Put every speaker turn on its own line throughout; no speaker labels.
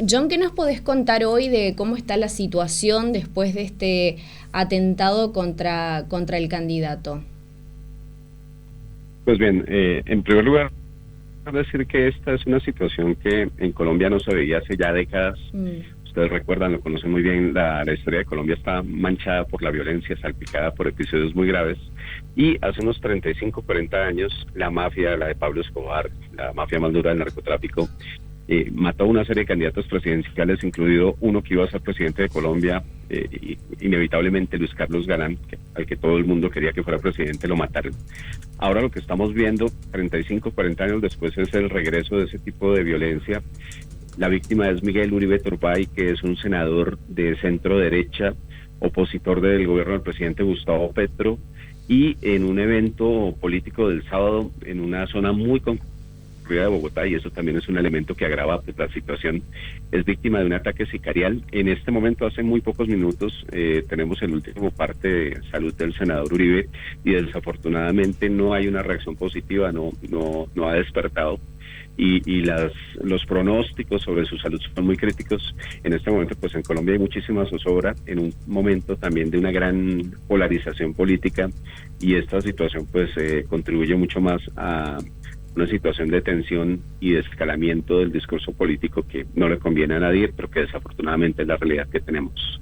John, ¿qué nos podés contar hoy de cómo está la situación después de este atentado contra el candidato?
Pues bien, en primer lugar, decir que esta es una situación que en Colombia no se veía hace ya décadas.
Mm.
Ustedes recuerdan, lo conocen muy bien, la historia de Colombia está manchada por la violencia, salpicada por episodios muy graves. Y hace unos 35, 40 años, la mafia, la de Pablo Escobar, la mafia más dura del narcotráfico, mató a una serie de candidatos presidenciales, incluido uno que iba a ser presidente de Colombia, inevitablemente Luis Carlos Galán, al que todo el mundo quería que fuera presidente, lo mataron. Ahora lo que estamos viendo, 35, 40 años después, es el regreso de ese tipo de violencia. La víctima es Miguel Uribe Turbay, que es un senador de centro derecha, opositor del gobierno del presidente Gustavo Petro, y en un evento político del sábado en una zona muy concurrida de Bogotá, y eso también es un elemento que agrava pues, la situación, es víctima de un ataque sicarial. En este momento, hace muy pocos minutos, tenemos el último parte de salud del senador Uribe, y desafortunadamente no hay una reacción positiva, no ha despertado. Los pronósticos sobre su salud son muy críticos. En este momento, pues en Colombia hay muchísima zozobra, en un momento también de una gran polarización política, y esta situación pues contribuye mucho más a una situación de tensión y de escalamiento del discurso político que no le conviene a nadie, pero que desafortunadamente es la realidad que tenemos.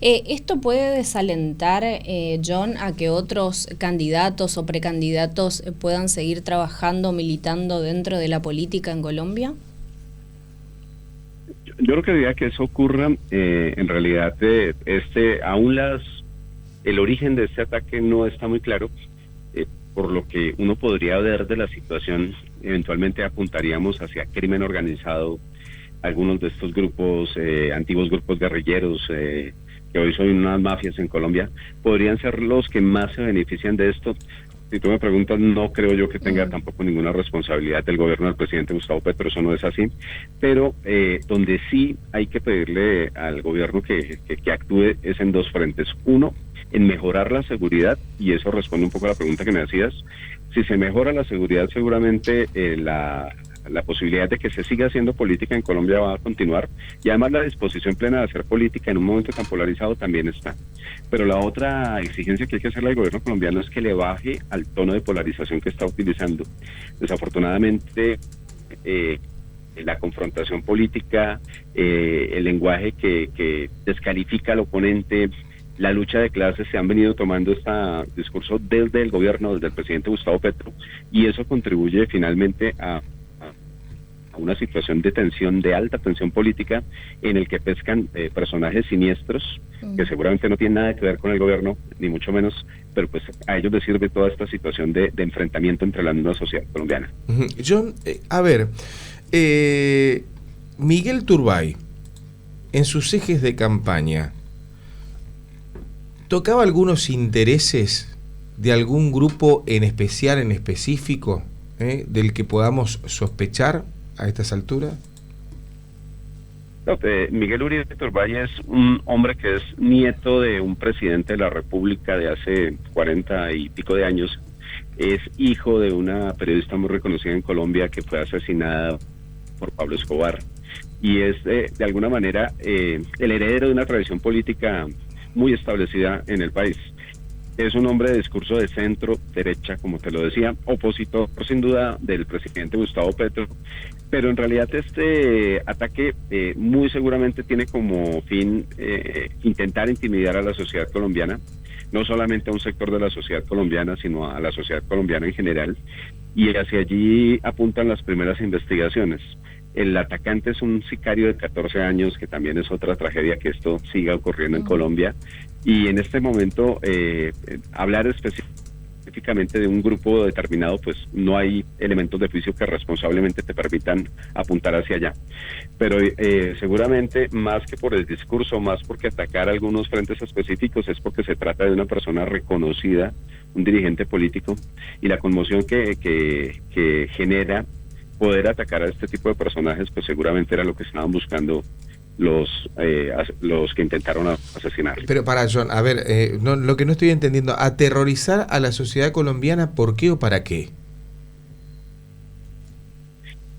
¿Esto puede desalentar, John, a que otros candidatos o precandidatos puedan seguir trabajando, militando dentro de la política en Colombia?
Yo creo que diría que eso ocurra, en realidad, aún el origen de este ataque no está muy claro. Por lo que uno podría ver de la situación, eventualmente apuntaríamos hacia crimen organizado, algunos de estos grupos, antiguos grupos guerrilleros, que hoy son unas mafias en Colombia, podrían ser los que más se benefician de esto. Si tú me preguntas, no creo yo que tenga tampoco ninguna responsabilidad del gobierno del presidente Gustavo Petro, eso no es así, pero donde sí hay que pedirle al gobierno que actúe es en dos frentes. Uno, en mejorar la seguridad, y eso responde un poco a la pregunta que me hacías. Si se mejora la seguridad, seguramente la posibilidad de que se siga haciendo política en Colombia va a continuar, y además la disposición plena de hacer política en un momento tan polarizado también está. Pero la otra exigencia que hay que hacerle al gobierno colombiano es que le baje al tono de polarización que está utilizando. Desafortunadamente, la confrontación política, el lenguaje que descalifica al oponente, la lucha de clases, se han venido tomando este discurso desde el gobierno, desde el presidente Gustavo Petro, y eso contribuye finalmente a una situación de tensión, de alta tensión política, en el que pescan personajes siniestros, que seguramente no tienen nada que ver con el gobierno, ni mucho menos, pero pues a ellos les sirve toda esta situación de enfrentamiento entre la misma sociedad colombiana.
John, a ver, Miguel Turbay, en sus ejes de campaña, ¿tocaba algunos intereses de algún grupo en especial, en específico, del que podamos sospechar a estas alturas?
No, Miguel Uribe Turbay es un hombre que es nieto de un presidente de la República de hace 40 y pico de años. Es hijo de una periodista muy reconocida en Colombia que fue asesinada por Pablo Escobar. Y es, de alguna manera, el heredero de una tradición política muy establecida en el país. Es un hombre de discurso de centro derecha, como te lo decía, opositor sin duda del presidente Gustavo Petro, pero en realidad este ataque muy seguramente tiene como fin intentar intimidar a la sociedad colombiana, no solamente a un sector de la sociedad colombiana, sino a la sociedad colombiana en general, y hacia allí apuntan las primeras investigaciones. El atacante es un sicario de 14 años, que también es otra tragedia que esto siga ocurriendo en Colombia. Y en este momento, hablar específicamente de un grupo determinado, pues no hay elementos de juicio que responsablemente te permitan apuntar hacia allá. Pero seguramente, más que por el discurso, más porque atacar algunos frentes específicos, es porque se trata de una persona reconocida, un dirigente político, y la conmoción que genera poder atacar a este tipo de personajes, pues seguramente era lo que estaban buscando los que intentaron asesinar.
Pero para John, a ver, lo que no estoy entendiendo, aterrorizar a la sociedad colombiana, ¿por qué o para qué?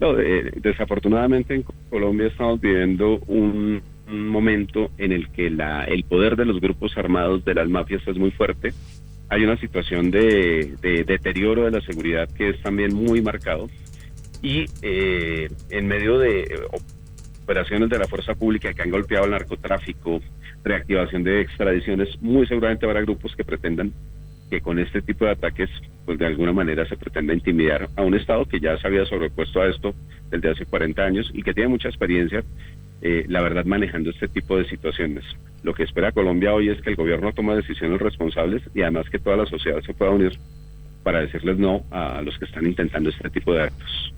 No, desafortunadamente en Colombia estamos viviendo un momento en el que el poder de los grupos armados, de las mafias, es muy fuerte. Hay una situación de deterioro de la seguridad que es también muy marcado, y en medio de operaciones de la fuerza pública que han golpeado el narcotráfico, reactivación de extradiciones, muy seguramente habrá grupos que pretendan que con este tipo de ataques, pues de alguna manera se pretenda intimidar a un Estado que ya se había sobrepuesto a esto desde hace 40 años y que tiene mucha experiencia, la verdad, manejando este tipo de situaciones. Lo que espera Colombia hoy es que el gobierno tome decisiones responsables y además que toda la sociedad se pueda unir para decirles no a los que están intentando este tipo de actos.